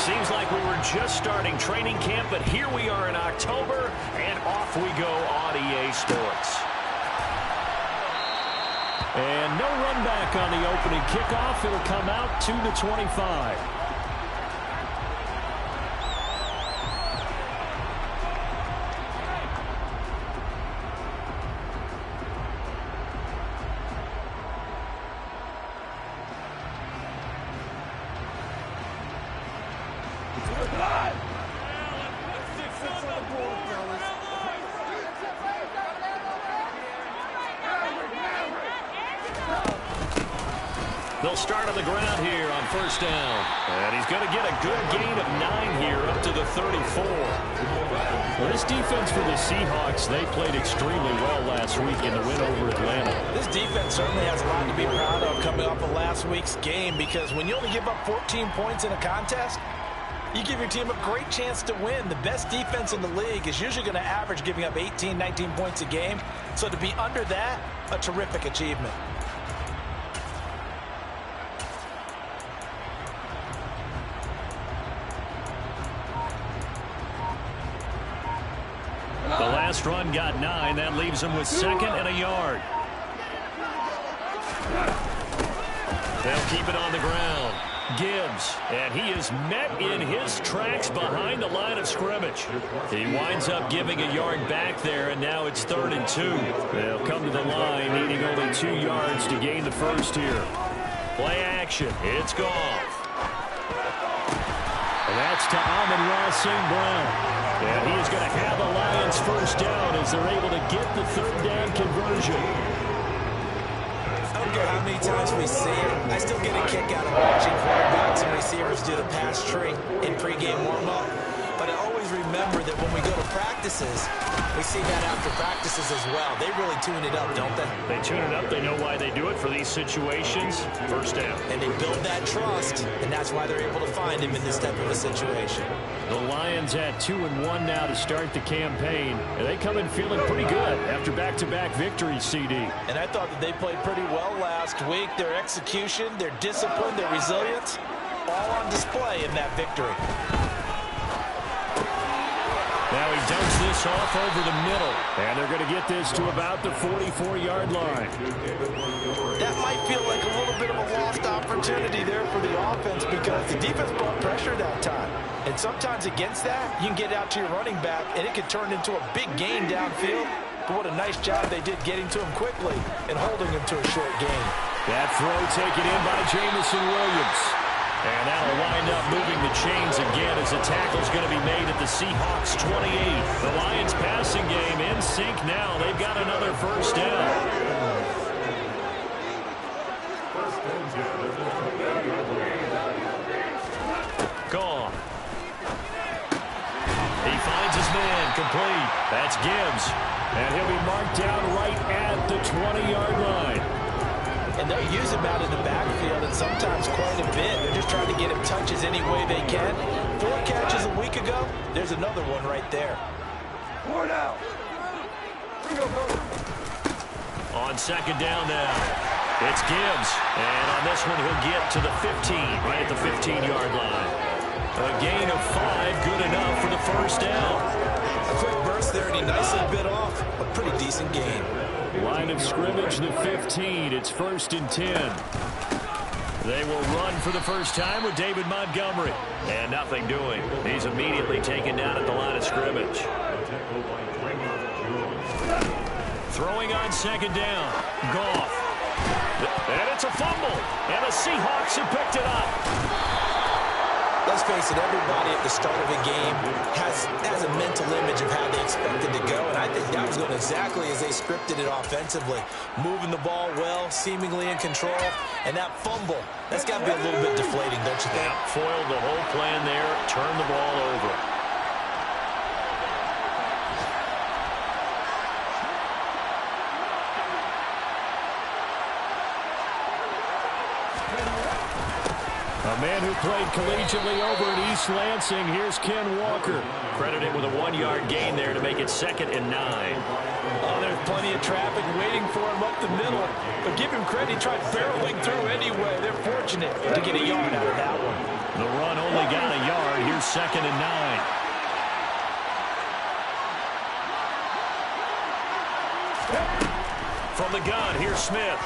Seems like we were just starting training camp, but here we are in October, and off we go on EA Sports. And no run back on the opening kickoff. It'll come out to the 25. They'll start on the ground here on first down. And he's going to get a good gain of 9 here up to the 34. Well, this defense for the Seahawks, they played extremely well last week in the win over Atlanta. This defense certainly has a lot to be proud of coming off of last week's game, because when you only give up 14 points in a contest, you give your team a great chance to win. The best defense in the league is usually going to average giving up 18, 19 points a game. So to be under that, a terrific achievement. The last run got 9. That leaves him with 2nd and a yard. They'll keep it on the ground. Gibbs, and he is met in his tracks behind the line of scrimmage. He winds up giving a yard back there, and now it's 3rd and 2. They'll come to the line, needing only 2 yards to gain the first here. Play action. It's Goff. And that's to Amon-Ra St. Brown. And he is going to have the Lions first down as they're able to get the 3rd down conversion. I don't care how many times we see it, I still get a kick out of watching quarterbacks and receivers do the pass tree in pregame warm-up. But I always remember that when we go to practices, we see that after practices as well. They really tune it up, don't they? They tune it up. They know why they do it for these situations. First down. And they build that trust, and that's why they're able to find him in this type of a situation. The Lions at 2-1 now to start the campaign. And they come in feeling pretty good after back-to-back victories, CD. And I thought that they played pretty well last week. Their execution, their discipline, their resilience, all on display in that victory. Now he dumps this off over the middle. And they're going to get this to about the 44-yard line. That might feel like a little bit of a lost opportunity there for the offense, because the defense brought pressure that time. And sometimes against that, you can get out to your running back, and it can turn into a big gain downfield. But what a nice job they did getting to him quickly and holding him to a short gain. That throw taken in by Jameson Williams. And that'll wind up moving the chains again as the tackle's going to be made at the Seahawks 28. The Lions passing game in sync now. They've got another first down. Goff. He finds his man complete. That's Gibbs. And he'll be marked down right at the 20-yard line. And they'll use him out in the backfield, and sometimes quite a bit. They're just trying to get him touches any way they can. 4 catches a week ago. There's another one right there. 4 now. On 2nd down now, it's Gibbs. And on this one, he'll get to the 15, right at the 15-yard line. A gain of 5, good enough for the first down. A quick burst there, and he nicely bit off. A pretty decent gain. Line of scrimmage, the 15. It's 1st and 10. They will run for the first time with David Montgomery. And nothing doing. He's immediately taken down at the line of scrimmage. Throwing on 2nd down. Goff. And it's a fumble. And the Seahawks have picked it up. Let's face it, everybody at the start of a game has a mental image of how they expected to go, and I think that was going exactly as they scripted it offensively. Moving the ball well, seemingly in control, and that fumble, that's got to be a little bit deflating, don't you think? Yeah, foiled the whole plan there, turned the ball over. A man who played collegiately over at East Lansing. Here's Ken Walker. Credited with a 1-yard gain there to make it 2nd and 9. Oh, there's plenty of traffic waiting for him up the middle. But give him credit, he tried barreling through anyway. They're fortunate to get a yard out of that one. The run only got a yard. Here's 2nd and 9. From the gun, here's Smith.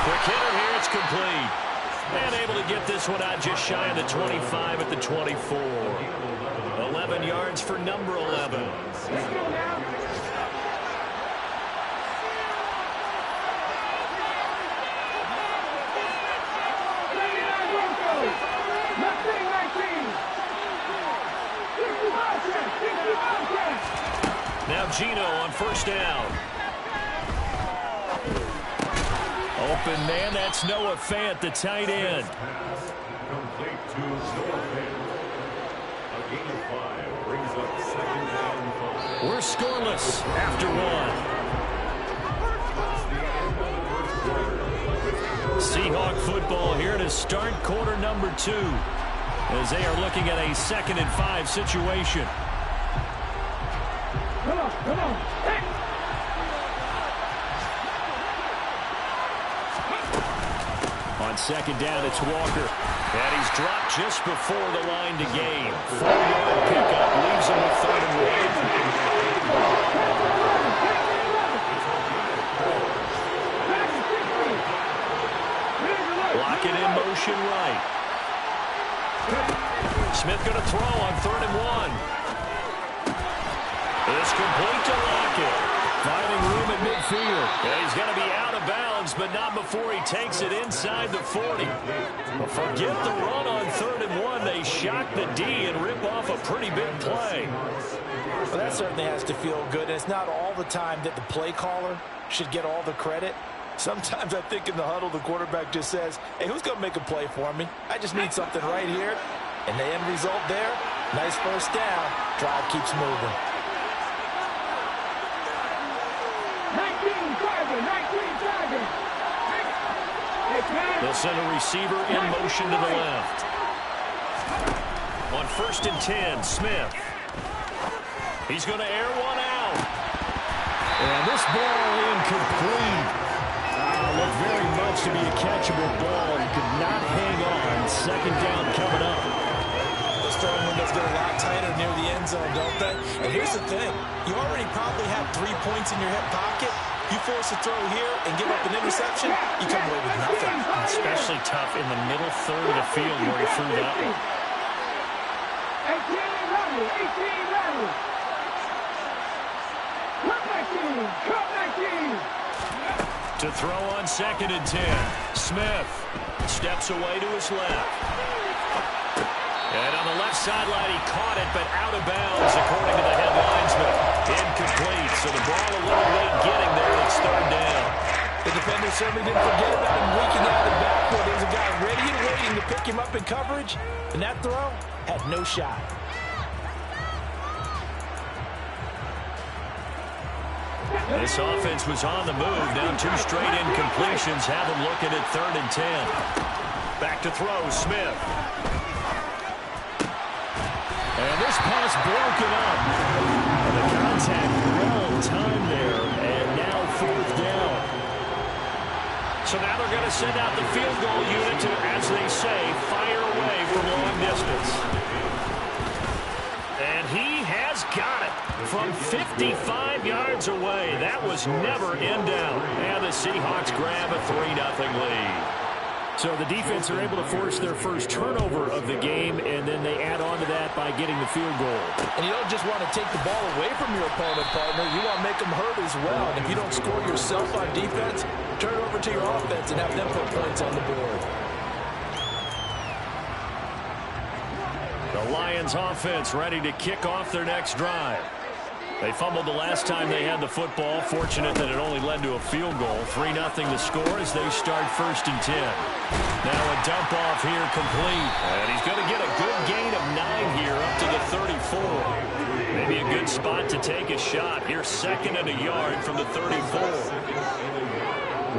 Quick hitter here, it's complete. And able to get this one out just shy of the 25 at the 24. 11 yards for number 11. Now Gino on 1st down. Open man, that's Noah Fant, the tight end. Complete to Noah Fant. A gain of 5 brings up 2nd and 5. We're scoreless after 1. Seahawk football here to start quarter number 2 as they are looking at a 2nd and 5 situation. Come on. Hey. On 2nd down, it's Walker. And he's dropped just before the line to gain. 4-yard pickup leaves him with 3rd and 1. Lockett in motion right. Smith going to throw on 3rd and 1. It's complete to Lockett. Finding room at midfield. Yeah, he's going to be out of bounds, but not before he takes it inside the 40. Well, forget the run on 3rd and 1. They shock the D and rip off a pretty big play. Well, that certainly has to feel good. And it's not all the time that the play caller should get all the credit. Sometimes I think in the huddle, the quarterback just says, hey, who's going to make a play for me? I just need something right here. And the end result there, nice 1st down. Drive keeps moving. 19 target. They'll send a receiver in motion to the left. On 1st and 10, Smith. He's going to air one out. And this ball incomplete. Looked very much to be a catchable ball. He could not hang on. 2nd down coming up. Those throwing windows get a lot tighter near the end zone, don't they? And here's the thing. You already probably have 3 points in your hip pocket. You force a throw here and give up an interception, you come away with nothing. Especially tough in the middle 3rd of the field where he threw that one. 18 rally. Come back in. To throw on 2nd and 10. Smith steps away to his left. And on the left sideline, he caught it, but out of bounds, according to the head linesman. Incomplete, so the ball a little late getting there. It's 3rd down. The defender certainly didn't forget about him leaking out of the backfield. There's a guy ready and waiting to pick him up in coverage, and that throw had no shot. This offense was on the move. Now 2 straight incompletions have him looking at 3rd and 10. Back to throw, Smith. And this pass broken up. And the contact well timed there. And now 4th down. So now they're going to send out the field goal unit to, as they say, fire away from long distance. And he has got it from 55 yards away. That was never in doubt. And the Seahawks grab a 3-0 lead. So the defense are able to force their first turnover of the game, and then they add on to that by getting the field goal. And you don't just want to take the ball away from your opponent, partner. You want to make them hurt as well. And if you don't score yourself on defense, turn it over to your offense and have them put points on the board. The Lions offense ready to kick off their next drive. They fumbled the last time they had the football. Fortunate that it only led to a field goal. 3-0 the score as they start 1st and 10. Now a dump off here complete. And he's going to get a good gain of 9 here up to the 34. Maybe a good spot to take a shot. Here's 2nd and a yard from the 34.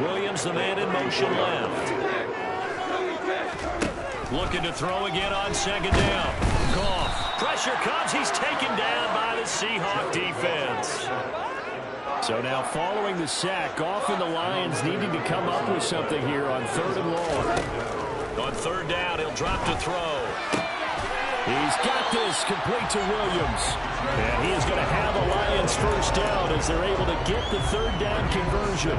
Williams, the man in motion left. Looking to throw again on 2nd down. Goff. Pressure comes. He's taken down by the Seahawk defense. So now following the sack, Goff and the Lions needing to come up with something here on 3rd and long. On On third down, he'll drop to throw. He's got this complete to Williams. And he is going to have a Lions first down as they're able to get the third down conversion.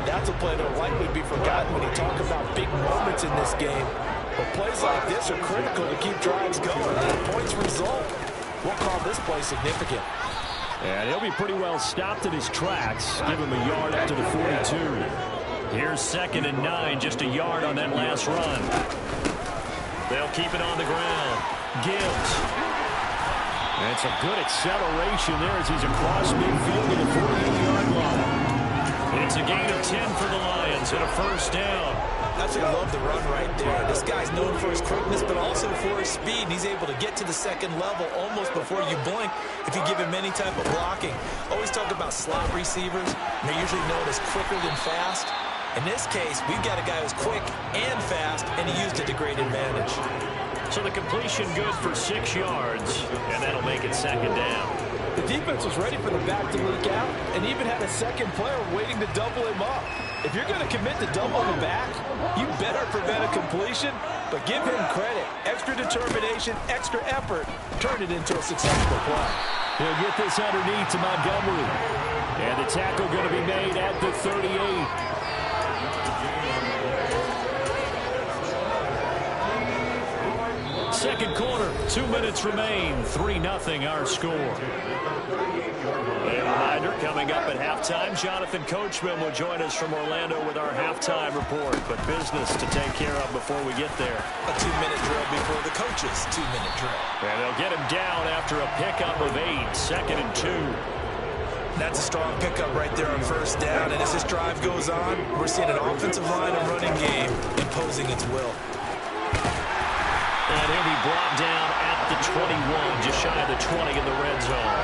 That's a play that will likely be forgotten when you talk about big moments in this game. But plays like this are critical to keep drives going. And the points result, we'll call this play significant. And he'll be pretty well stopped in his tracks. Give him a yard up to the 42. Here's 2nd and 9, just a yard on that last run. They'll keep it on the ground. Gibbs. And some good acceleration there as he's across midfield to the 48-yard line. It's a gain of 10 for the Lions and a first down. Absolutely love the run right there. This guy's known for his quickness, but also for his speed. He's able to get to the second level almost before you blink if you give him any type of blocking. Always talk about slot receivers. They're usually known as quicker than fast. In this case, we've got a guy who's quick and fast, and he used it to great advantage. So the completion good for 6 yards, and that'll make it 2nd down. The defense was ready for the back to leak out and even had a second player waiting to double him up. If you're going to commit to double the back, you better prevent a completion, but give him credit. Extra determination, extra effort, turn it into a successful play. He'll get this underneath to Montgomery. And the tackle going to be made at the 38. Second quarter, 2 minutes remain. 3-0 our score. A reminder, coming up at halftime, Jonathan Coachman will join us from Orlando with our halftime report. But business to take care of before we get there. A 2-minute drill before the coach's 2-minute drill. And they'll get him down after a pickup of 8. 2nd and 2. That's a strong pickup right there on first down. And as this drive goes on, we're seeing an offensive line and running game imposing its will. And he'll be brought down at the 21, just shy of the 20 in the red zone.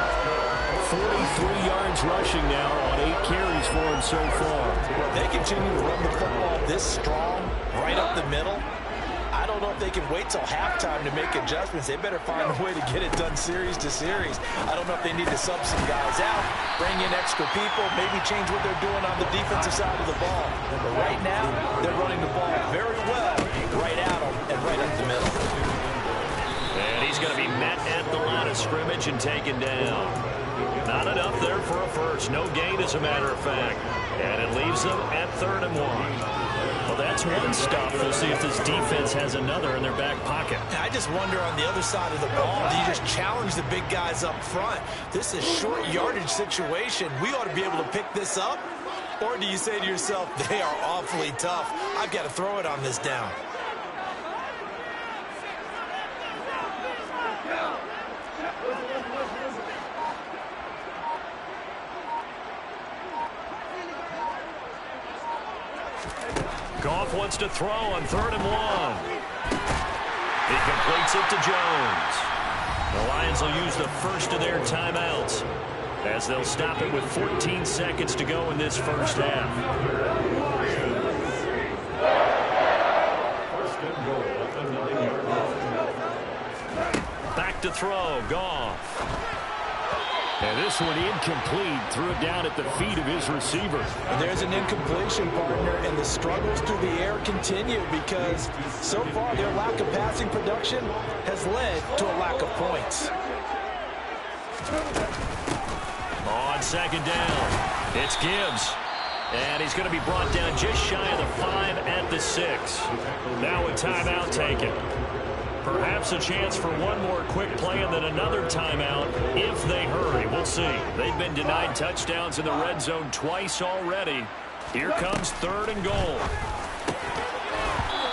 43 yards rushing now on 8 carries for him so far. They continue to run the football this strong, right up the middle. I don't know if they can wait till halftime to make adjustments. They better find a way to get it done series to series. I don't know if they need to sub some guys out, bring in extra people, maybe change what they're doing on the defensive side of the ball. But right now, they're running the ball very well, right at them and right up the middle. And he's going to be met at the line of scrimmage and taken down. Not enough there for a first. No gain, as a matter of fact. And it leaves them at 3rd and 1. Well, that's one stop. We'll see if this defense has another in their back pocket. I just wonder on the other side of the ball, do you just challenge the big guys up front? This is short yardage situation. We ought to be able to pick this up. Or do you say to yourself, they are awfully tough. I've got to throw it on this down. Goff wants to throw on 3rd and 1. He completes it to Jones. The Lions will use the first of their timeouts as they'll stop it with 14 seconds to go in this first half. Back to throw, Goff. And this one incomplete. Threw it down at the feet of his receiver. And there's an incompletion, partner, and the struggles through the air continue because so far their lack of passing production has led to a lack of points. On 2nd down, it's Gibbs. And he's going to be brought down just shy of the 5 at the 6. Now a timeout taken. Perhaps a chance for one more quick play and then another timeout if they hurry. We'll see. They've been denied touchdowns in the red zone twice already. Here comes 3rd and goal.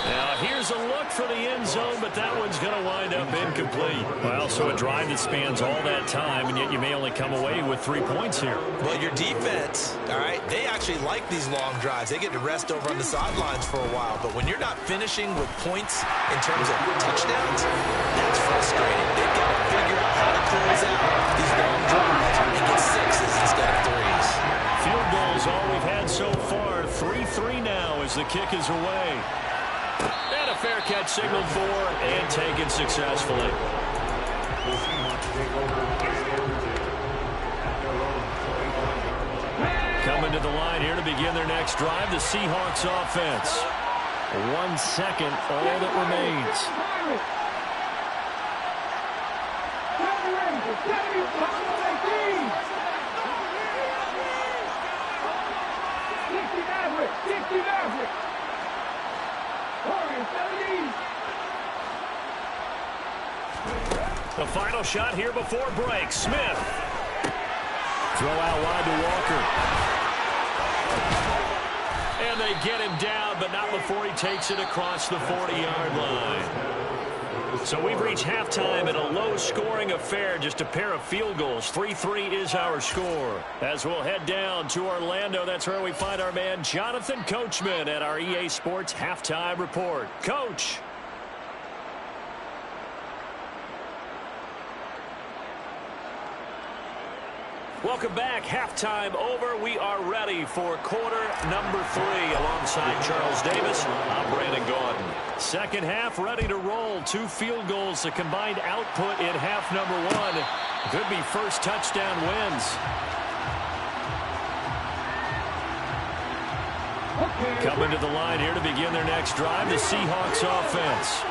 Now here's a look for the end zone, but that one's going to wind up incomplete. Well, so a drive that spans all that time, and yet you may only come away with 3 points here. Well, your defense, all right, they actually like these long drives. They get to rest over on the sidelines for a while. But when you're not finishing with points in terms of touchdowns, that's frustrating. They've got to figure out how to close out these long drives and get 6s instead of 3s. Field goals all we've had so far. 3-3 now as the kick is away. And a fair catch signaled for and taken successfully. Coming to the line here to begin their next drive, the Seahawks offense. 1 second, all that remains. The final shot here before break. Smith. Throw out wide to Walker. And they get him down, but not before he takes it across the 40-yard line. So we've reached halftime in a low-scoring affair, just a pair of field goals. 3-3 is our score. As we'll head down to Orlando, that's where we find our man Jonathan Coachman at our EA Sports Halftime Report. Coach. Welcome back. Halftime over. We are ready for quarter number 3. Alongside Charles Davis, I'm Brandon Gaudin. Second half ready to roll. 2 field goals, the combined output in half number 1. Could be first touchdown wins. Coming to the line here to begin their next drive, the Seahawks offense.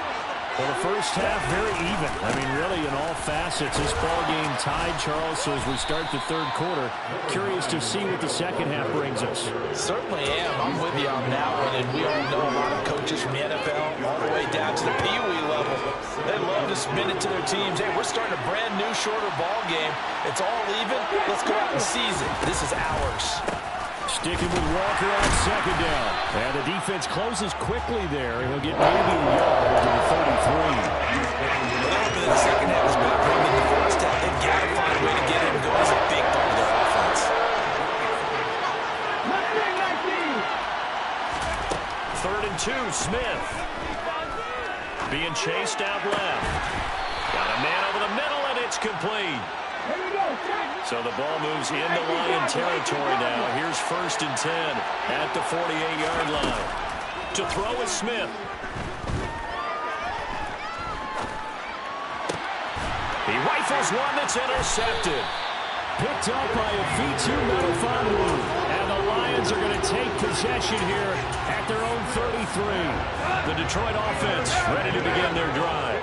Well, the first half, very even. I mean, really, in all facets, this ball game tied, Charles. So as we start the third quarter, curious to see what the second half brings us. Certainly am. I'm with you on that one. And we all know a lot of coaches from the NFL all the way down to the Pee Wee level. They love to spin it to their teams. Hey, we're starting a brand new, shorter ball game. It's all even. Let's go out and seize it. This is ours. Sticking with Walker on second down. And the defense closes quickly there. And he'll get maybe a yard to the 33. The second half is better than the first half. They've got to find a way to get him going. He's a big part of their offense. 3rd and 2, Smith. Being chased out left. Got a man over the middle, and it's complete. So the ball moves into Lion territory now. Here's 1st and 10 at the 48-yard line. To throw is Smith. He rifles one that's intercepted. Picked up by Afitu Melifonwu. And the Lions are going to take possession here at their own 33. The Detroit offense ready to begin their drive.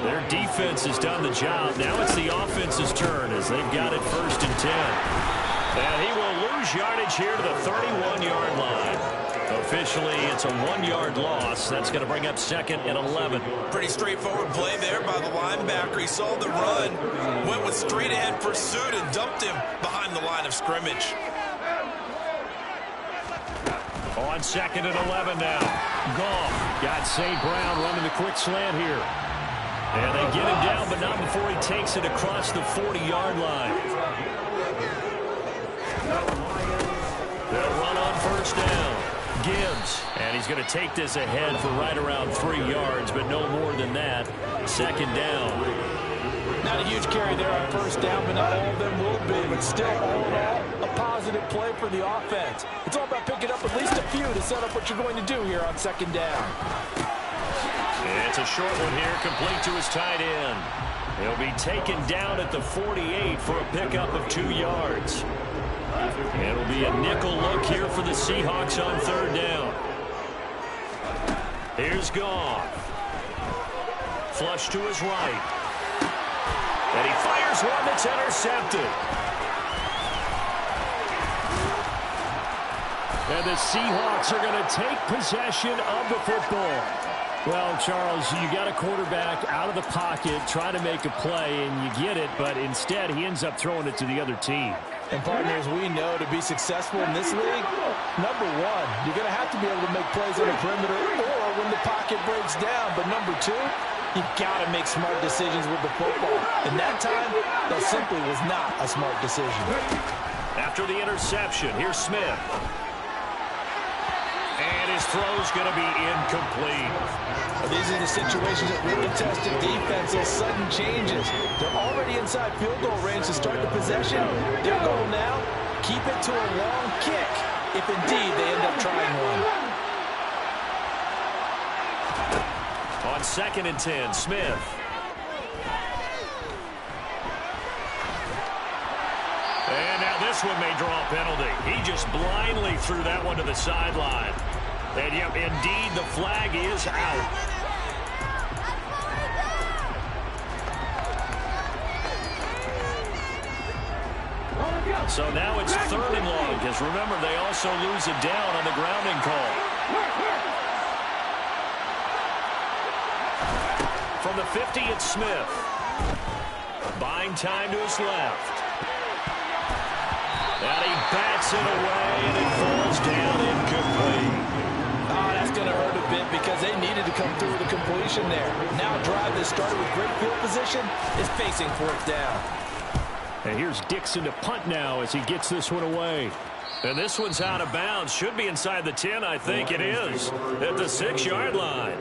Their defense has done the job. Now it's the offense's turn as they've got it 1st and 10. And he will lose yardage here to the 31-yard line. Officially, it's a 1-yard loss. That's going to bring up 2nd and 11. Pretty straightforward play there by the linebacker. He saw the run, went with straight-ahead pursuit, and dumped him behind the line of scrimmage. On 2nd and 11 now. Goff got St. Brown running the quick slant here. And they get him down, but not before he takes it across the 40-yard line. They'll run on 1st down. Gibbs, and he's going to take this ahead for right around 3 yards, but no more than that. 2nd down. Not a huge carry there on 1st down, but not all of them will be. But still, all in all, a positive play for the offense. It's all about picking up at least a few to set up what you're going to do here on 2nd down. It's a short one here, complete to his tight end. He'll be taken down at the 48 for a pickup of 2 yards. It'll be a nickel look here for the Seahawks on 3rd down. Here's Goff. Flush to his right. And he fires one that's intercepted. And the Seahawks are going to take possession of the football. Well, Charles, you got a quarterback out of the pocket trying to make a play, and you get it, but instead he ends up throwing it to the other team. And partners, we know to be successful in this league, number one, you're going to have to be able to make plays on the perimeter or when the pocket breaks down. But number two, you've got to make smart decisions with the football. And that time, that simply was not a smart decision. After the interception, here's Smith. And his throw's going to be incomplete. These are the situations that really test the defense. Those sudden changes. They're already inside field goal range to start the possession. Their goal now, keep it to a long kick, if indeed they end up trying one. On 2nd and 10, Smith. And now this one may draw a penalty. He just blindly threw that one to the sideline. And yep, indeed, the flag is out. So now it's 3rd and long, because remember, they also lose it down on the grounding call. From the 50, it's Smith. Buying time to his left. And he bats it away, and it falls down incomplete. Oh, that's going to hurt a bit because they needed to come through with a completion there. Now a drive that started with great field position is facing 4th down. And here's Dixon to punt now as he gets this one away. And this one's out of bounds. Should be inside the 10, I think it is, at the 6-yard line.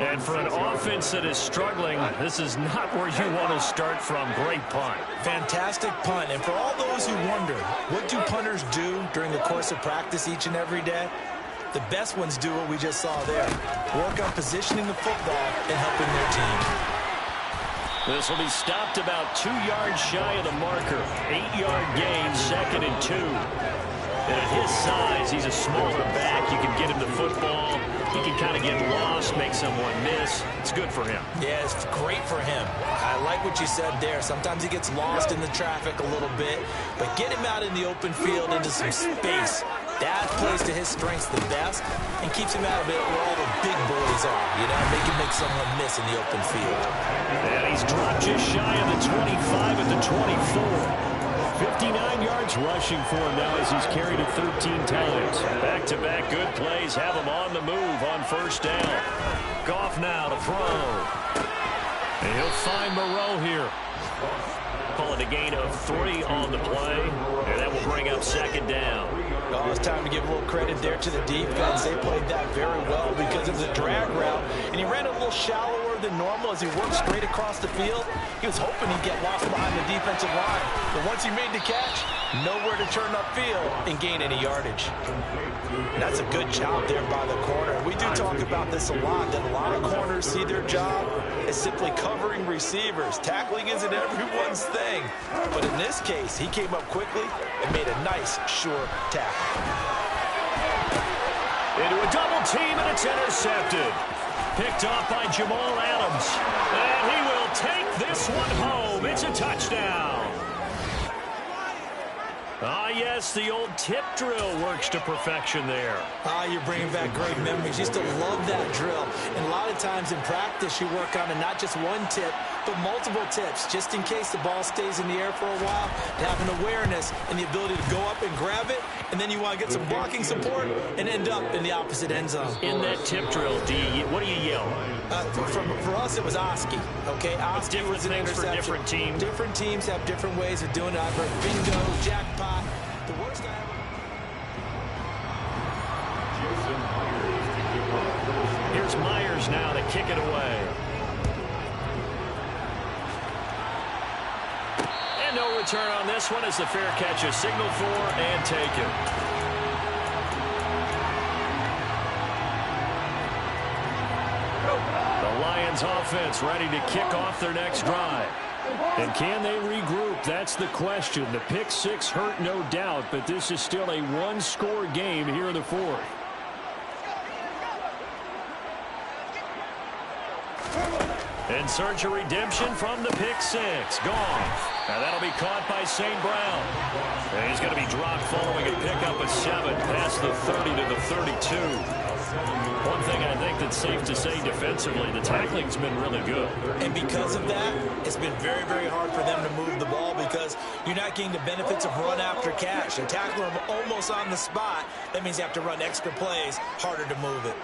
And for an offense that is struggling, this is not where you want to start from. Great punt. Fantastic punt. And for all those who wonder, what do punters do during the course of practice each and every day? The best ones do what we just saw there. Work on positioning the football and helping their team. This will be stopped about 2 yards shy of the marker. 8-yard gain, 2nd and 2. And at his size, he's a smaller back. You can get him the football. He can kind of get lost, make someone miss. It's good for him. Yeah, it's great for him. I like what you said there. Sometimes he gets lost in the traffic a little bit, but get him out in the open field into some space. That plays to his strengths the best and keeps him out of it where all the big boys are. You know, they can make someone miss in the open field. And he's dropped just shy of the 25 at the 24. 59 yards rushing for him now as he's carried it 13 times. Back-to-back good plays have him on the move on 1st down. Goff now to throw. And he'll find Moreau here. Call it a gain of 3 on the play, and that will bring up 2nd down. Oh, it's time to give a little credit there to the defense. They played that very well because it was a drag route, and he ran a little shallower than normal as he worked straight across the field. He was hoping he'd get lost behind the defensive line, but once he made the catch, nowhere to turn upfield and gain any yardage. And that's a good job there by the corner. We do talk about this a lot, that a lot of corners see their job as simply covering receivers. Tackling isn't everyone's thing, but in this case, he came up quickly and made a nice, sure tackle. Into a double team, and it's intercepted. Picked off by Jamal Adams. And he will take this one home. It's a touchdown. Ah, yes, the old tip drill works to perfection there. Ah, you're bringing back great memories. Used to love that drill. And a lot of times in practice, you work on not just one tip, but multiple tips, just in case the ball stays in the air for a while, to have an awareness and the ability to go up and grab it, and then you want to get some blocking support and end up in the opposite end zone. In that tip drill, what do you yell? For us, it was Oski. Okay, Oski was an interception. For different teams. Different teams have different ways of doing it. I've heard bingo, jackpot. The worst I ever... Here's Myers now to kick it away. And no return on this one as the fair catch is signaled for and taken. The Lions offense ready to kick off their next drive. And can they regroup? That's the question. The pick 6 hurt, no doubt, but this is still a one-score game here in the 4th. In search of redemption from the pick 6. Goff. And that'll be caught by St. Brown. And he's going to be dropped following a pickup of 7 past the 30 to the 32. One thing I think that's safe to say defensively, the tackling's been really good. And because of that, it's been very, very hard for them to move the ball because you're not getting the benefits of run after catch. You tackle them almost on the spot. That means you have to run extra plays, harder to move it.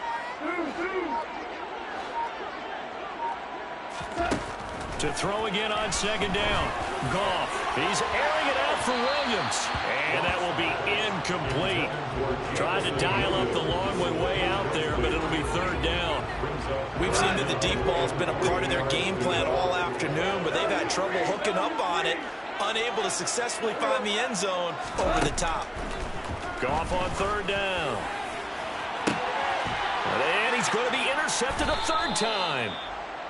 To throw again on 2nd down. Goff. He's airing it out for Williams. And that will be incomplete. Tried to dial up the long way out there, but it'll be 3rd down. We've seen that the deep ball's been a part of their game plan all afternoon, but they've had trouble hooking up on it, unable to successfully find the end zone over the top. Goff on 3rd down. And he's going to be intercepted a 3rd time.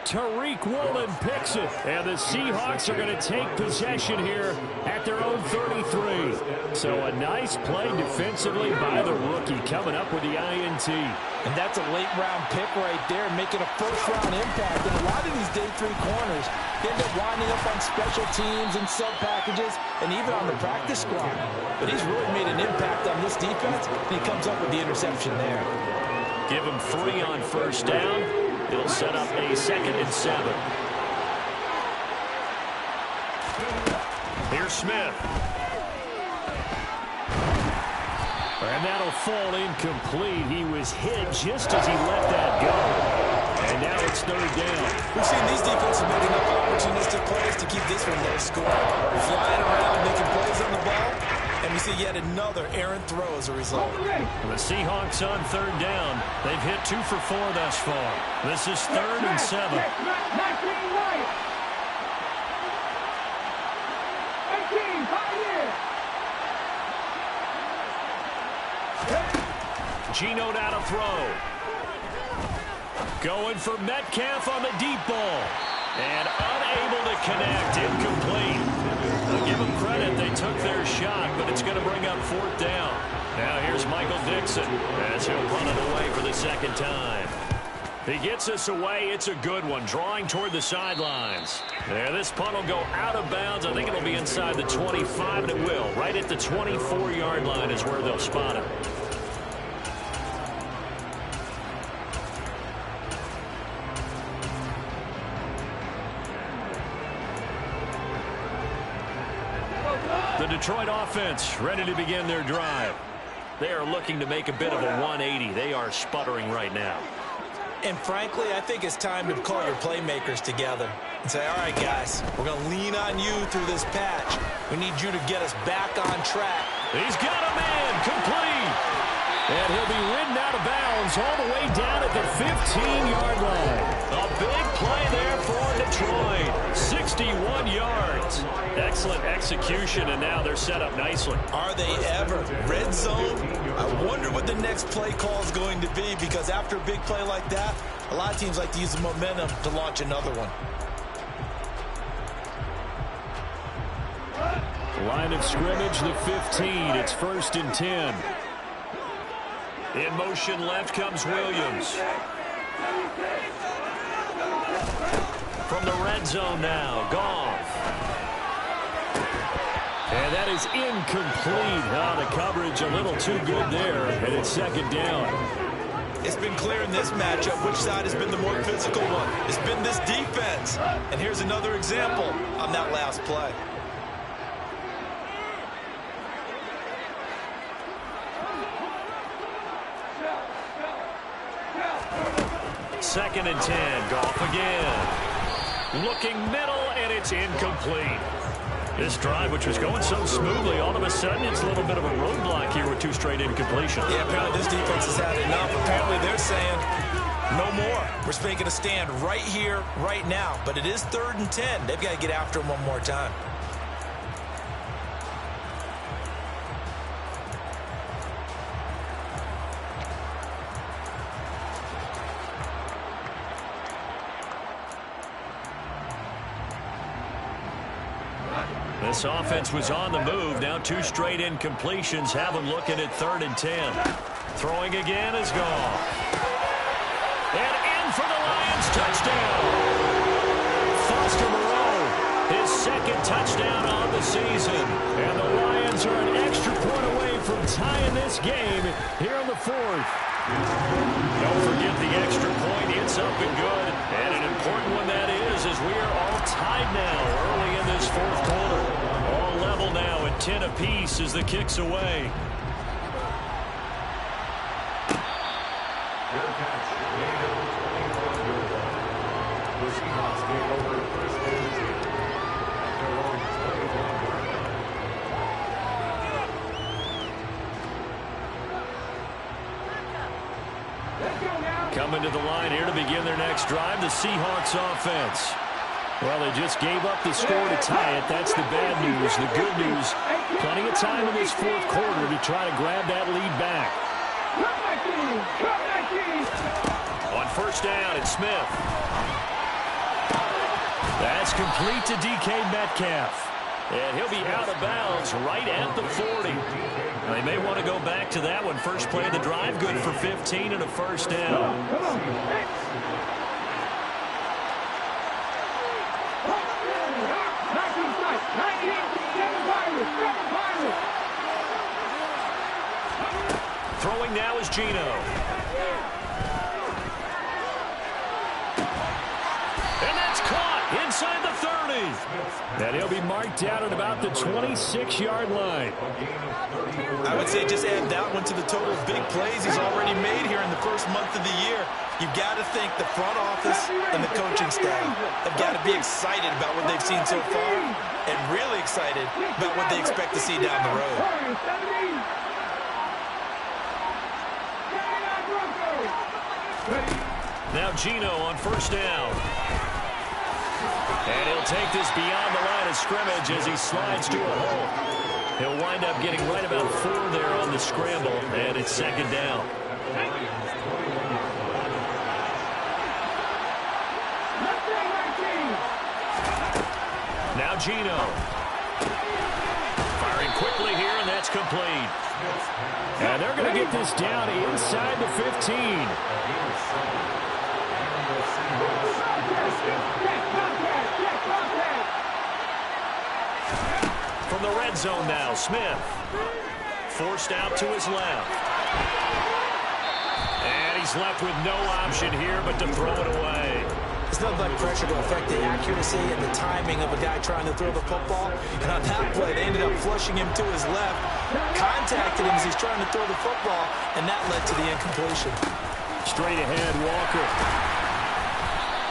Tariq Woolen picks it. And the Seahawks are going to take possession here at their own 33. So a nice play defensively by the rookie coming up with the INT. And that's a late-round pick right there, making a first-round impact. And a lot of these day 3 corners, they end up winding up on special teams and sub-packages and even on the practice squad. But he's really made an impact on this defense, and he comes up with the interception there. Give him 3 on first down. It'll set up a 2nd and 7. Here's Smith. And that'll fall incomplete. He was hit just as he let that go. And now it's 3rd down. We've seen these defenses make enough opportunistic plays to keep this one low score. Flying around, making plays on the ball. And we see yet another errant throw as a result. The Seahawks on 3rd down. They've hit 2 for 4 thus far. This is 3rd and 7. 19 right. 18, 5 years. Geno now to throw. Going for Metcalf on the deep ball. And unable to connect. Incomplete. I'll give them credit. They took their shot, but it's going to bring up 4th down. Now here's Michael Dixon as he'll run it away for the 2nd time. He gets us away. It's a good one. Drawing toward the sidelines. There, this punt will go out of bounds. I think it'll be inside the 25, and it will. Right at the 24-yard line is where they'll spot it. The Detroit offense ready to begin their drive. They are looking to make a bit of a 180. They are sputtering right now. And frankly, I think it's time to call your playmakers together and say, all right, guys, we're going to lean on you through this patch. We need you to get us back on track. He's got a man complete. And he'll be ridden out of bounds all the way down at the 15-yard line. A big play there for Detroit. 61 yards. Excellent execution, and now they're set up nicely. Are they ever? Red zone? I wonder what the next play call is going to be, because after a big play like that, a lot of teams like to use the momentum to launch another one. Line of scrimmage, the 15. It's 1st and 10. In motion left comes Williams. From the red zone now, Goff. And that is incomplete. The coverage a little too good there, and it's 2nd down. It's been clear in this matchup which side has been the more physical one. It's been this defense. And here's another example on that last play. 2nd and 10. Goff again. Looking middle, and it's incomplete. This drive, which was going so smoothly, all of a sudden it's a little bit of a roadblock here with 2 straight incompletions. Yeah, apparently this defense has had enough. Apparently they're saying, no more. We're making a stand right here, right now. But it is 3rd and 10. They've got to get after him one more time. This offense was on the move. Now 2 straight incompletions have them looking at 3rd and 10. Throwing again is Goff. And in for the Lions touchdown. Foster Moreau, his 2nd touchdown on the season. And the Lions are an extra point away from tying this game here in the 4th. Don't forget the extra point. It's up and good. And an important one that is, as we are all tied now early in this 4th quarter. All level now at 10 apiece as the kick's away. Coming to the line here to begin their next drive, the Seahawks offense. Well, they just gave up the score to tie it. That's the bad news. The good news, plenty of time in this 4th quarter to try to grab that lead back. On first down, it's Smith. That's complete to DK Metcalf. And he'll be out of bounds right at the 40. Now, they may want to go back to that one. First play of the drive, good for 15 and a first down. Throwing now is Geno. And that's caught inside the 30. And he'll be marked down at about the 26-yard line. I would say just add that one to the total of big plays he's already made here in the first month of the year. You've got to think the front office and the coaching staff have got to be excited about what they've seen so far and really excited about what they expect to see down the road. Now Geno on first down. And he'll take this beyond the line of scrimmage as he slides to a hole. He'll wind up getting right about 4 there on the scramble, and it's second down. Now Geno. Firing quickly here, and that's complete. And they're going to get this down inside the 15. From the red zone now, Smith. Forced out to his left. And he's left with no option here but to throw it away. It's nothing like pressure to affect the accuracy and the timing of a guy trying to throw the football. And on that play, they ended up flushing him to his left, contacted him as he's trying to throw the football, and that led to the incompletion. Straight ahead, Walker.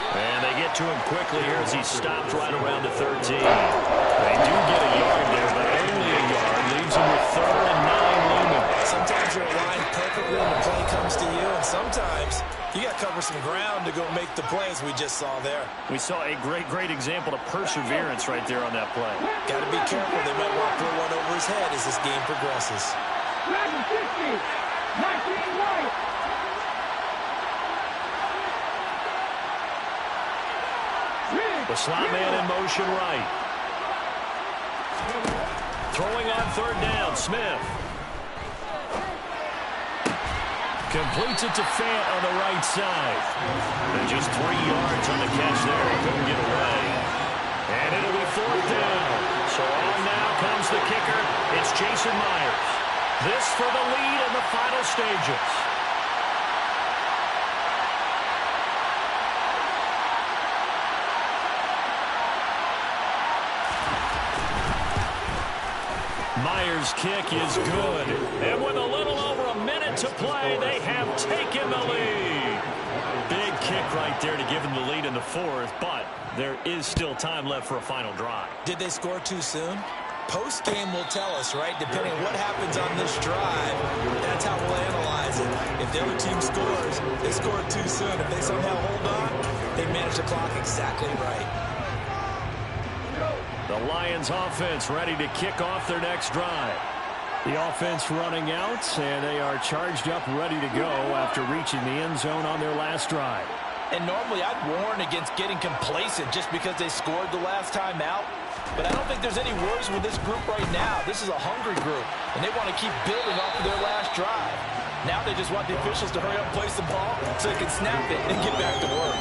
And they get to him quickly here as he stopped right around the 13. They do get a yard there, but only a yard. Leaves him with 3rd and 9 looming. Sometimes you're aligned perfectly when the play comes to you, and sometimes you got to cover some ground to go make the play, as we just saw there. We saw a great example of perseverance right there on that play. Got to be careful. They might want to throw one over his head as this game progresses. 19 White. The slot man in motion right. Throwing on 3rd down, Smith. Completes it to Fant on the right side. And just 3 yards on the catch there. He couldn't get away. And it'll be 4th down. So on now comes the kicker. It's Jason Myers. This for the lead in the final stages. Myers' kick is good. And with a little over a minute to play, they have taken the lead. Big kick right there to give them the lead in the 4th, but there is still time left for a final drive. Did they score too soon? Post-game will tell us, right? Depending on what happens on this drive, that's how we'll analyze it. If the other team scores, they scored too soon. If they somehow hold on, they manage the clock exactly right. The Lions offense ready to kick off their next drive. The offense running out, and they are charged up, ready to go after reaching the end zone on their last drive. And normally I'd warn against getting complacent just because they scored the last time out. But I don't think there's any worries with this group right now. This is a hungry group, and they want to keep building off of their last drive. Now they just want the officials to hurry up and place the ball so they can snap it and get back to work.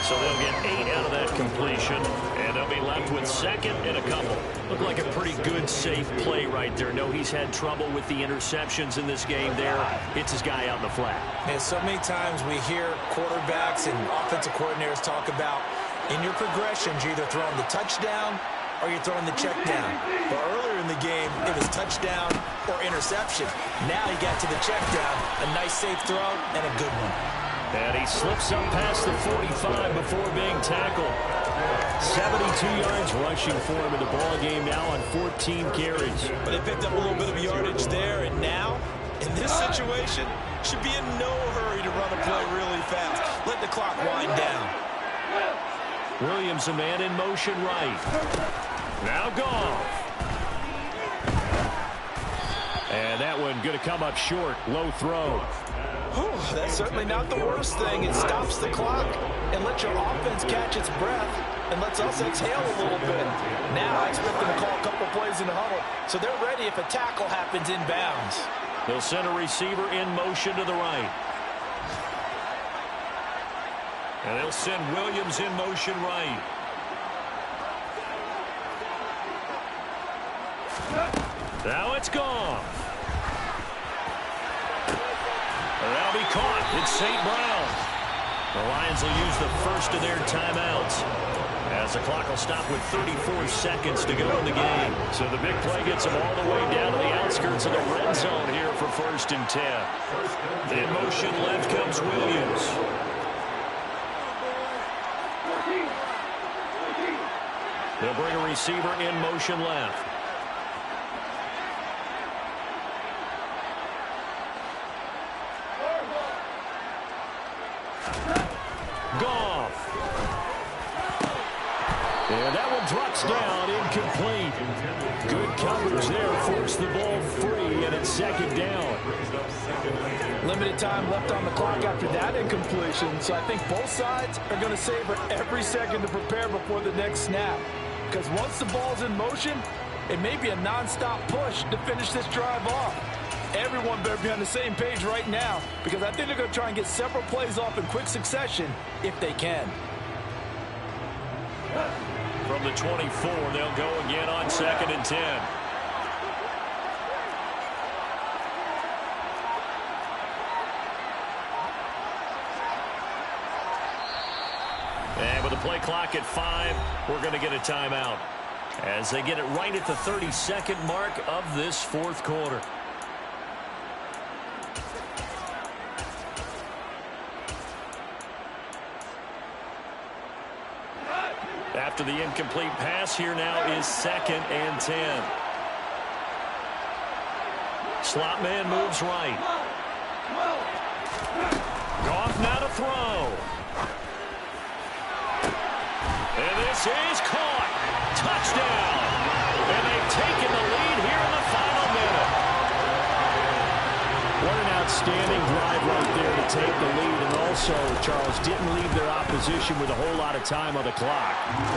So they'll get 8 out of that completion, and they'll be left with 2nd and a couple. Looked like a pretty good, safe play right there. No, he's had trouble with the interceptions in this game there. It's his guy out in the flat. And so many times we hear quarterbacks and offensive coordinators talk about in your progressions, you're either throwing the touchdown or you're throwing the check down. But earlier in the game, it was touchdown or interception. Now he got to the check down, a nice safe throw, and a good one. And he slips up past the 45 before being tackled. 72 yards rushing for him in the ball game now on 14 carries. But they picked up a little bit of yardage there, and now, in this situation, should be in no hurry to run a play really fast. Let the clock wind down. Williams, a man in motion right. Now Goff. And that one going to come up short. Low throw. That's certainly not the worst thing. It stops the clock and lets your offense catch its breath. and lets us exhale a little bit. Now I expect them to call a couple plays in the huddle, so they're ready if a tackle happens inbounds. They'll send a receiver in motion to the right. And they'll send Williams in motion right. Now it's gone. That'll be caught. It's St. Brown. The Lions will use the first of their timeouts, as the clock will stop with 34 seconds to go in the game. So the big play gets them all the way down to the outskirts of the red zone here for 1st and 10. In motion left comes Williams. They'll bring a receiver in motion left. Goff. And that one drops down, incomplete. Good coverage there, forced the ball free, and it's 2nd down. Limited time left on the clock after that incompletion, so I think both sides are going to savor every second to prepare before the next snap. Because once the ball's in motion, it may be a non-stop push to finish this drive off. Everyone better be on the same page right now, because I think they're going to try and get several plays off in quick succession if they can. From the 24, they'll go again on 2nd and 10. And with the play clock at 5, we're going to get a timeout, as they get it right at the 32nd mark of this 4th quarter. After the incomplete pass, here now is 2nd and 10. Slot man moves right. Goff now to throw. And this is caught. Touchdown. And they've taken the lead here in the final minute. What an outstanding drive right there to take the lead. And also, Charles, didn't leave their opposition with a whole lot of time on the clock.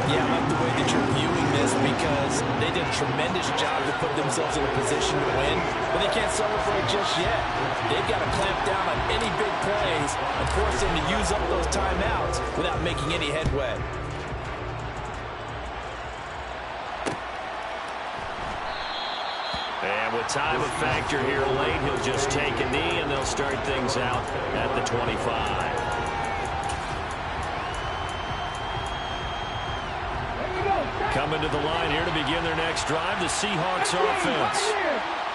Yeah, I like the way that you're viewing this, because they did a tremendous job to put themselves in a position to win, but they can't celebrate just yet. They've got to clamp down on any big plays and force them to use up those timeouts without making any headway. And with time a factor here late, he'll just take a knee, and they'll start things out at the 25. Coming to the line here to begin their next drive, the Seahawks offense.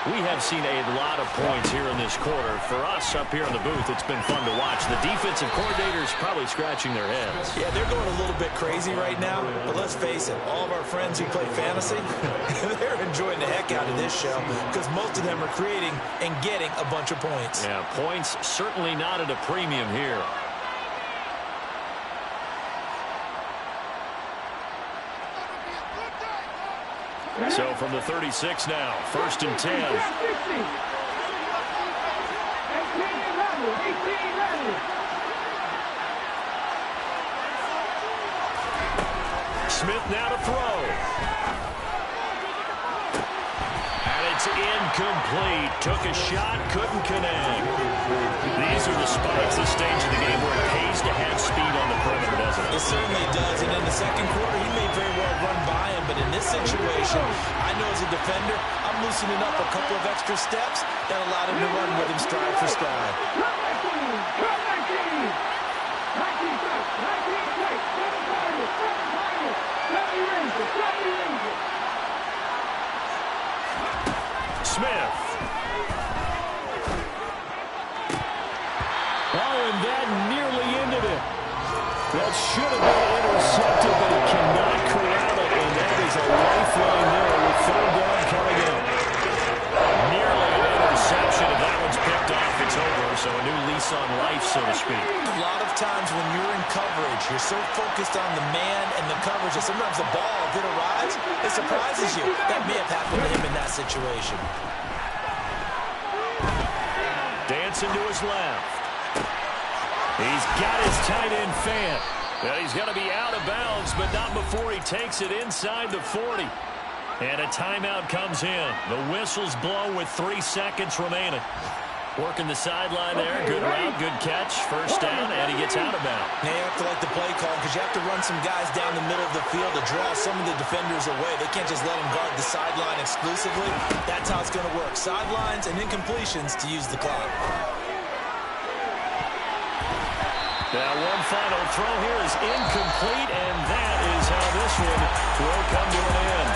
We have seen a lot of points here in this quarter. For us up here in the booth, it's been fun to watch. The defensive coordinators probably scratching their heads. Yeah, they're going a little bit crazy right now, but let's face it, all of our friends who play fantasy, they're enjoying the heck out of this show, because most of them are creating and getting a bunch of points. Yeah, points certainly not at a premium here. So from the 36 now, 1st and 10. 18 Smith now to throw. And it's incomplete. Took a shot, couldn't connect. These are the spots, this stage of the game, where it pays to have speed on the perimeter, doesn't it? It certainly does, and in the 2nd quarter, he may very well run by him, but in this situation, I know as a defender, I'm loosening up a couple of extra steps that allowed him to run with him stride for stride. Smith. Oh, and that nearly ended it. That should have been intercepted, but he cannot corral it, and that is a lifeline there with 3rd down coming in. Nearly an interception. If that one's picked off, it's over, so a new lease on life, so to speak. A lot of times when you're in coverage, you're so focused on the man and the coverage that sometimes the ball, if it arrives, it surprises you. That may have happened to him in that situation. Dancing to his left. He's got his tight end Fant. And he's going to be out of bounds, but not before he takes it inside the 40. And a timeout comes in. The whistle's blown with 3 seconds remaining. Working the sideline there. Good route, good catch. First down, and he gets out of bounds. Now you have to like the play call because you have to run some guys down the middle of the field to draw some of the defenders away. They can't just let them guard the sideline exclusively. That's how it's going to work. Sidelines and incompletions to use the clock. Now one final throw here is incomplete, and that is how this one will come to an end.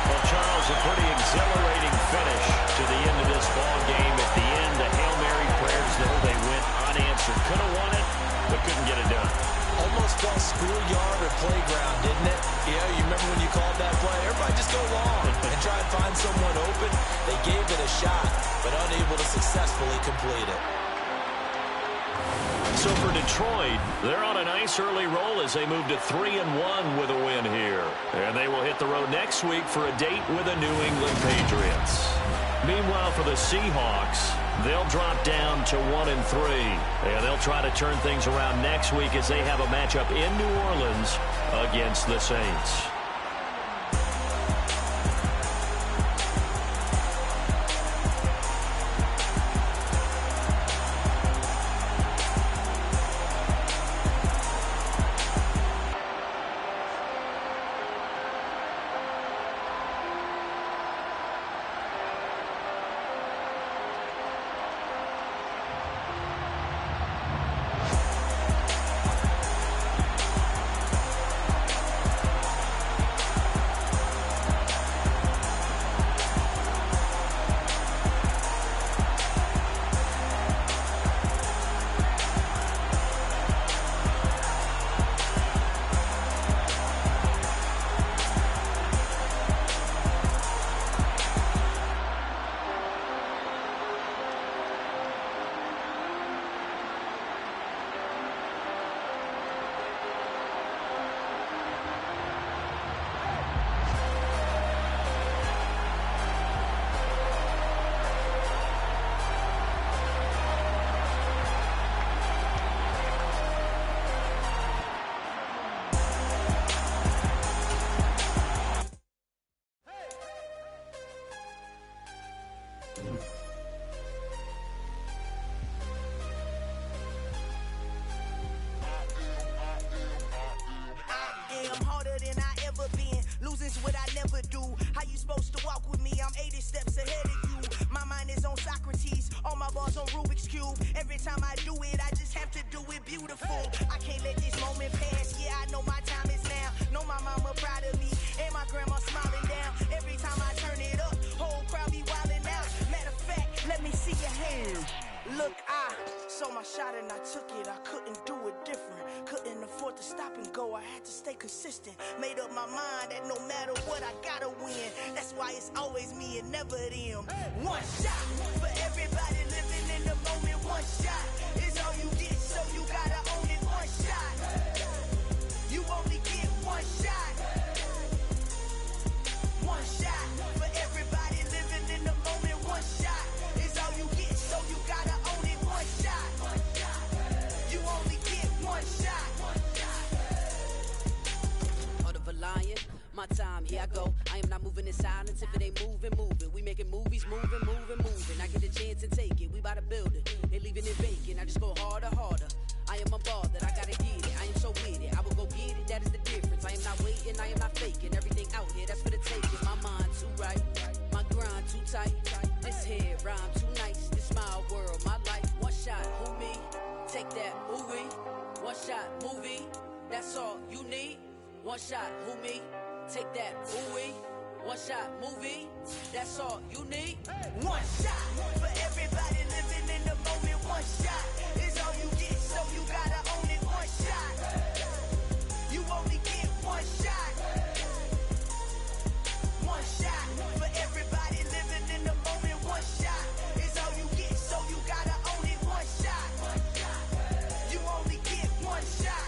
Well, Charles, a pretty exhilarating finish to the end of this ball game. At the end, the Hail Mary prayers, though, they went unanswered. Could have won it, but couldn't get it done. Almost felt schoolyard or playground, didn't it? Yeah, you remember when you called that play? Everybody just go long and try and find someone open. They gave it a shot, but unable to successfully complete it. So for Detroit, they're on a nice early roll as they move to 3-1 with a win here. And they will hit the road next week for a date with the New England Patriots. Meanwhile, for the Seahawks, they'll drop down to 1-3. And they'll try to turn things around next week as they have a matchup in New Orleans against the Saints. Consistent, made up my mind that no matter what I gotta win. That's why it's always me and never them. One shot for everybody living in the moment. One shot is all you get, so you gotta own it. One shot, you only get one shot. One shot for everybody living in the moment. One shot is all you get, so you gotta own it. One shot, you only get one shot. Lion, my time, here I go. I am not moving in silence. If it ain't moving, moving. We making movies, moving, moving, moving. I get a chance and take it. We bout to build it. They leaving it vacant. I just go harder, harder. I am unbothered. I gotta get it. I am so with it. I will go get it. That is the difference. I am not waiting. I am not faking. Everything out here, that's for the taking. My mind too right. My grind too tight. This head rhyme too nice. This my world, my life. One shot, who me? Take that, movie. One shot, movie. That's all you need. One shot, who me? Take that, ooh-wee. One shot, movie. That's all you need. One shot for everybody living in the moment. One shot is all you get, so you gotta own it. One shot, you only get one shot. One shot for everybody living in the moment. One shot is all you get, so you gotta own it. One shot, you only get one shot.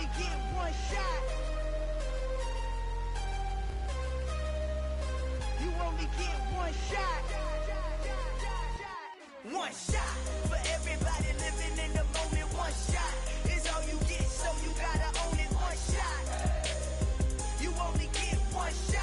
only get one shot. You only get one shot. One shot for everybody living in the moment. One shot is all you get, so you gotta own it. One shot. You only get one shot.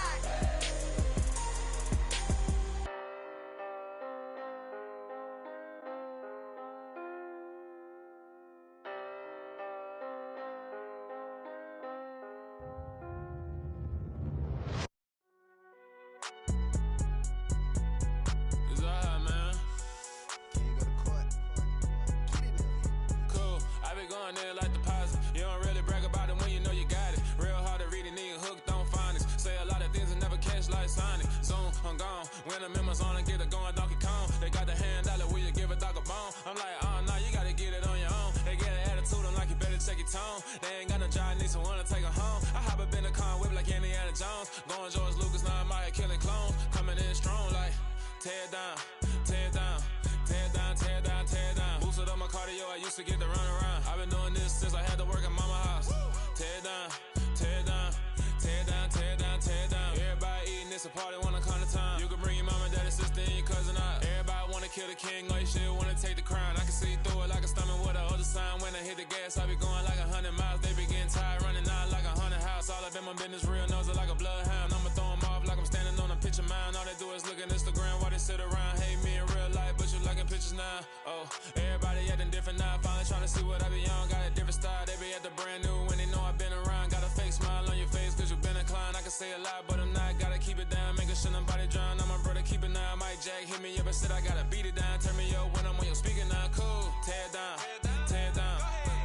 They ain't got no job, need someone to take her home. I hop up in the car, whip like Indiana Jones. Going George Lucas, now I'm out here killing clones. Coming in strong like, tear down, tear down, tear down, tear down, tear down. Boosted up my cardio, I used to get to run around. I've been doing this since I had to work at mama house. Tear down, tear down, tear down, tear down, tear down. Everybody eating, it's a party, wanna come to time. You can bring your mama, daddy, sister, and your cousin out. Everybody wanna kill the king, or you shit wanna take the crown. I can see through it like a stomach with a other sign. When I hit the gas, I be going like 100 miles. They be getting tired, running out like 100 house. All up in my business, real nose it like a bloodhound. I'ma throw 'em off like I'm standing on a picture mound. All they do is look at Instagram while they sit around. Hate me in real life, but you liking pictures now. Oh, everybody acting different now. Finally trying to see what I be on. Got a different style, they be at the brand new when they know I've been around. Got a fake smile on your face, cause you been inclined. I can say a lot, but I'm not. Gotta keep it down, making sure nobody drown. I'm my brother, keep it now. Mike Jack hit me up and said I gotta beat it down. Turn me up when I'm on your speaker now. Cool, tear down, tear down,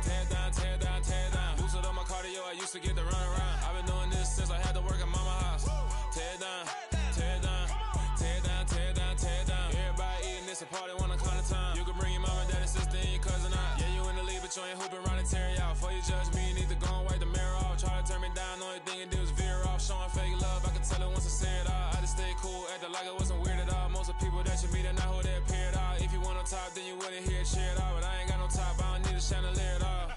tear down, tear down, tear down. Boosted up my cardio, I used to get to run around. I've been doing this since I had to work at mama house. Tear down, tear down, tear down, tear down, tear down. Everybody eating, it's a party, wanna come to time. You can bring your mama, daddy, sister, and your cousin out. Yeah, you in the league, but you ain't hooping around and tear you out. Before you judge me, you need to go and wipe the mirror off. Try to turn me down, only thing it do is veer off. Showing fake love, I can tell it once I say it all. I just stay cool, acting like it wasn't weird at all. Most of the people that you meet are not who they appear at all. If you want on top, then you wouldn't hear it cheer at all. But I ain't got no top, I don't need a chandelier at all.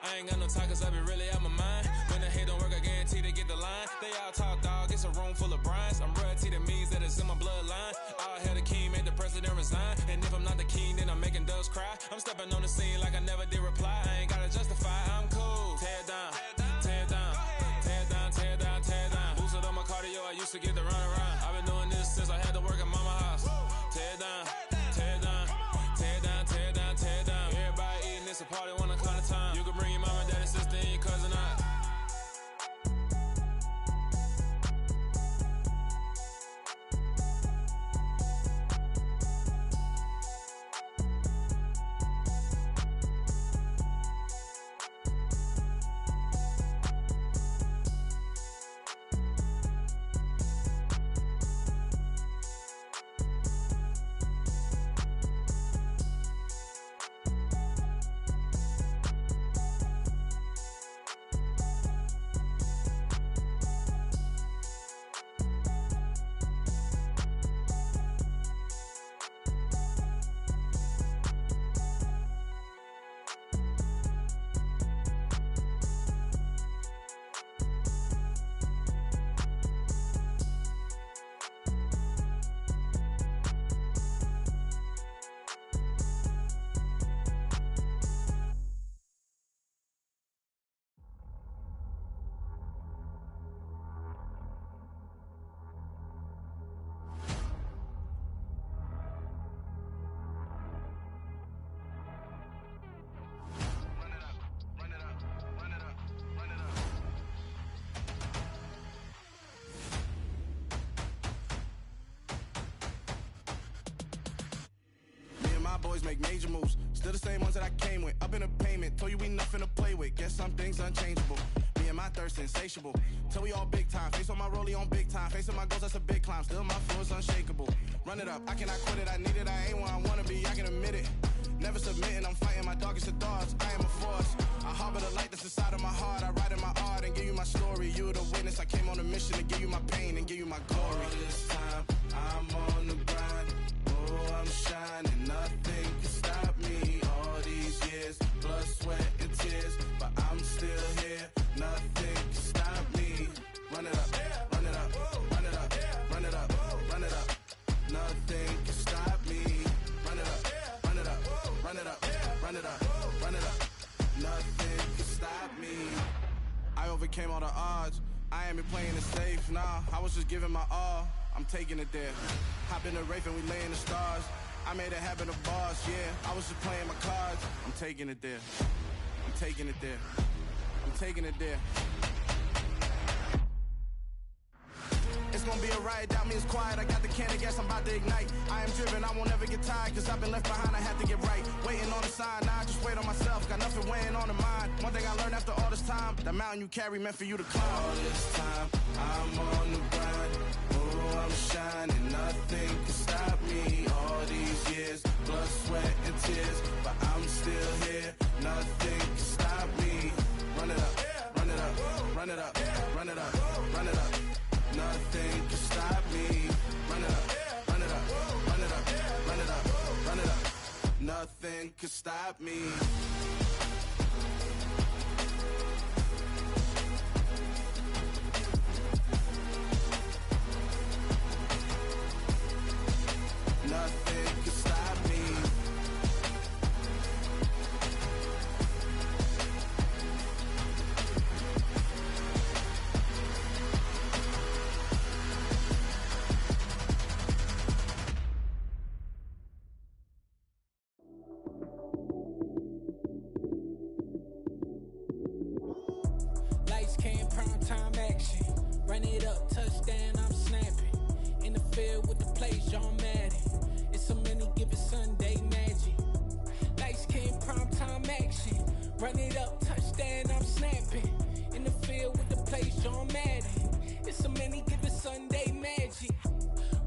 I ain't got no time, cause I be really out my mind. When the hate don't work, I guarantee they get the line. They all talk, dog, it's a room full of brines. I'm royalty, that means that it's in my bloodline. All hail the king, made the president resign. And if I'm not the king, then I'm making doves cry. I'm stepping on the scene like I never did reply. I ain't gotta justify, I'm cool. Tear down, tear down, tear down, tear down, tear down. Boosted up my cardio, I used to get to run around. I've been doing this since I had to work at mama house. Tear down, tear down, tear down, tear down, tear down. Everybody eating, it's a party, wanna come to time. You can bring your mama, daddy, sister, and your cousin out. Boys make major moves, still the same ones that I came with. Up in a payment, told you we nothing to play with. Guess some things unchangeable. Me and my thirst insatiable. Till we all big time. Face on my rollie on big time. Facing my goals, that's a big climb. Still my flow is unshakable. Run it up, I cannot quit it. I need it, I ain't where I wanna be. I can admit it. Never submitting, I'm fighting my darkest of thoughts. I am a force. I harbor the light that's inside of my heart. I write in my art and give you my story. You the witness. I came on a mission to give you my pain and give you my glory. All this time, I'm on the grind. Oh, I'm shining. Nothing can stop me. All these years, blood, sweat, and tears, but I'm still I overcame all the odds. I ain't been playing it safe, nah. I was just giving my all. I'm taking it there. Hop in the Wraith and we lay in the stars. I made it happen, the boss, yeah. I was just playing my cards. I'm taking it there. I'm taking it there. I'm taking it there. It's gonna be a riot, doubt me it's quiet. I got the can of gas, I'm about to ignite. I am driven, I won't ever get tired, cause I've been left behind, I had to get right. Waiting on the sign, now I just wait on myself. Got nothing weighing on the mind. One thing I learned after all this time, the mountain you carry meant for you to climb. All this time, I'm on the grind. Oh, I'm shining, nothing can stop me. All these years, blood, sweat, and tears, but I'm still here. Nothing can stop me. Run it up, run it up, run it up, run it up, run it up. Nothing can stop me. Run it up, run it up, run it up, run it up, run it up. Nothing can stop me. Nothing can stop me. Lights came, prime time action. Run it up, touchdown, I'm snapping. In the field with the plays, John Madden. It's a many given Sunday magic. Lights came, prime time action. Run it up, touchdown, I'm snapping. In the field with the plays, John Madden. It's a many given Sunday magic.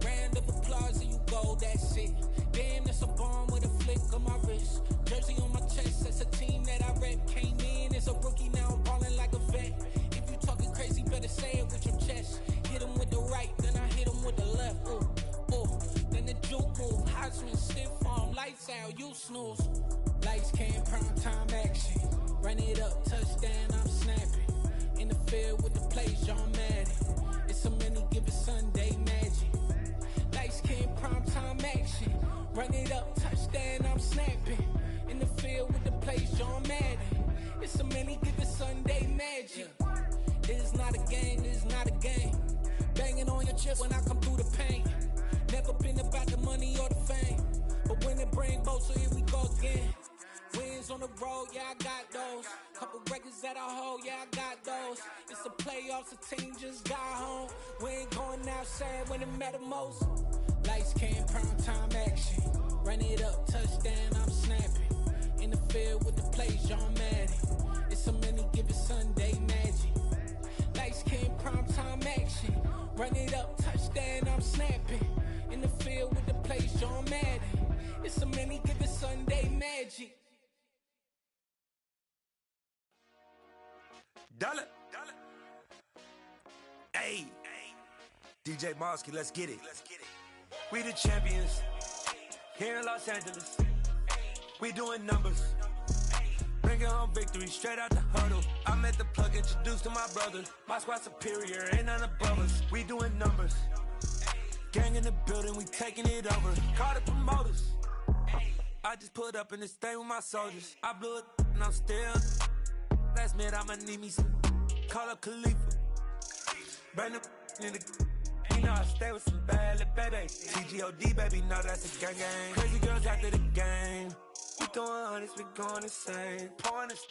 Round of applause and you go, that's it. Damn, that's a bomb with a flick on my wrist. Jersey on my chest, that's a team that I rep. Came in as a rookie, now I'm ballin' like a vet. If you talking crazy, better say it with your chest. Hit him with the right, then I hit him with the left. Ooh, ooh, then the juke move. Heisman, stiff arm, lights out, you snooze. Lights came, prime time action. Run it up, touchdown, I'm snapping. In the field with the plays, John Madden. It's a many given Sunday magic. Lights came, prime time action. Run it up, touchdown, I'm snapping. In the field with the plays, John Madden. It's a many given Sunday magic. This is not a game, this is not a game. Banging on your chest when I come through the pain. Never been about the money or the fame. But when it bring both, so here we go again. Wins on the road, yeah, I got those. Couple records that I hold, yeah, I got those. It's the playoffs, the team just got home. We ain't going outside when it matter most. Lights came, prime time action. Run it up, touchdown, I'm snapping. In the field with the plays, John Madden. It's a many given Sunday magic. Lights came, prime time action. Run it up, touchdown, I'm snapping. In the field with the plays, John Madden. It's a many given Sunday magic. Dollar. Hey. DJ Mosky, let's get it. We the champions. Here in Los Angeles. We doing numbers. Bringing home victory straight out the huddle. I'm at the plug, introduced to my brothers. My squad superior, ain't none above us. We doing numbers. Gang in the building, we taking it over. Call the promoters. I just put up in this thing with my soldiers. I blew it and I'm still. Last minute I'ma need me some. Call up Khalifa. Burn the in the. You know I stay with some bad little baby. TGOD baby, no that's a gang gang. Crazy girls after the game. We throwing hundreds, we going insane. Pouring this.